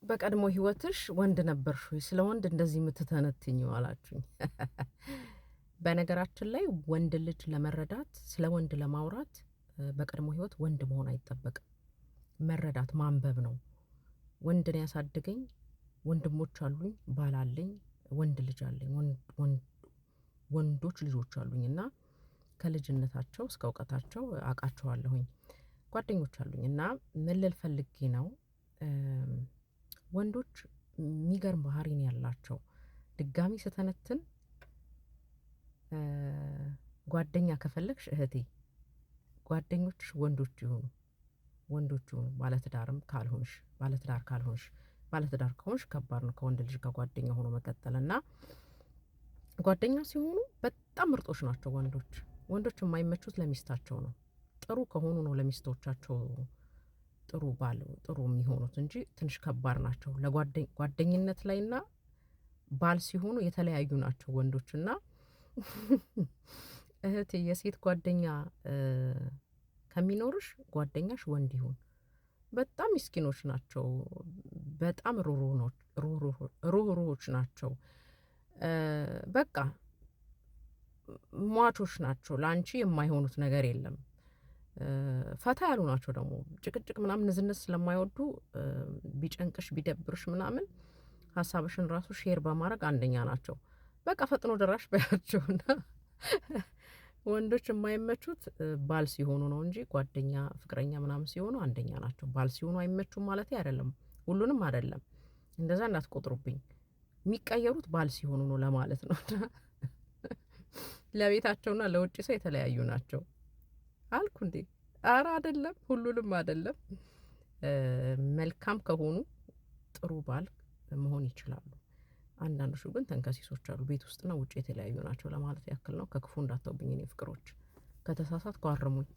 በቀድሞ ህይወትሽ ወንድ ነበርሽ ወይ? ስለ ወንድ እንደዚህ የምትተነትኚው አላችሁኝ። በነገራችን ላይ ወንድ ልጅ ለመረዳት ስለ ወንድ ለማውራት በቀድሞ ህይወት ወንድ መሆን አይጠበቅም። መረዳት ማንበብ ነው። ወንድ ነው ያሳደገኝ፣ ወንድሞች አሉኝ፣ ባል አለኝ፣ ወንድ ልጅ አለኝ፣ ወንዶች ልጆች አሉኝ እና ከልጅነታቸው እስከ እውቀታቸው አውቃቸዋለሁኝ። ጓደኞች አሉኝ እና ምን ልል ፈልጌ ነው ወንዶች የሚገርም ባህሪ ነው ያላቸው። ድጋሚ ስተነትን ጓደኛ ከፈለግሽ እህቴ ጓደኞችሽ ወንዶች ይሁኑ፣ ወንዶች ይሁኑ። ባለትዳር ካልሆንሽ ባለትዳር ከሆንሽ ከባድ ነው ከወንድ ልጅ ጋር ጓደኛ ሆኖ መቀጠል እና ጓደኛ ሲሆኑ በጣም ምርጦች ናቸው ወንዶች። ወንዶች የማይመቹት ለሚስታቸው ነው። ጥሩ ከሆኑ ነው ለሚስቶቻቸው ጥሩ ባል ጥሩ የሚሆኑት እንጂ ትንሽ ከባድ ናቸው ለጓደኝነት ላይና ባል ሲሆኑ የተለያዩ ናቸው ወንዶችና እህቴ የሴት ጓደኛ ከሚኖርሽ ጓደኛሽ ወንድ ይሁን። በጣም ምስኪኖች ናቸው። በጣም ሩህሩሆች ናቸው። በቃ ሟቾች ናቸው። ላንቺ የማይሆኑት ነገር የለም። ፈታ ያሉ ናቸው ደግሞ ጭቅጭቅ ምናምን ንዝንዝ ስለማይወዱ ቢጨንቅሽ ቢደብርሽ ምናምን ሀሳብሽን ራሱ ሼር በማድረግ አንደኛ ናቸው። በቃ ፈጥኖ ደራሽ በያቸውና ወንዶች የማይመቹት ባል ሲሆኑ ነው እንጂ ጓደኛ ፍቅረኛ ምናምን ሲሆኑ አንደኛ ናቸው። ባል ሲሆኑ አይመቹም ማለት አይደለም፣ ሁሉንም አይደለም። እንደዛ እንዳትቆጥሩብኝ። የሚቀየሩት ባል ሲሆኑ ነው ለማለት ነው። ለቤታቸውና ለውጭ ሰው የተለያዩ ናቸው አልኩ እንዴ? ኧረ አይደለም፣ ሁሉንም አይደለም። መልካም ከሆኑ ጥሩ ባል መሆን ይችላሉ። አንዳንዶቹ ግን ተንከሲሶች አሉ። ቤት ውስጥና ውጭ የተለያዩ ናቸው ለማለት ያክል ነው። ከክፉ እንዳታውብኝ እኔ ፍቅሮች። ከተሳሳትኩ አርሙኝ።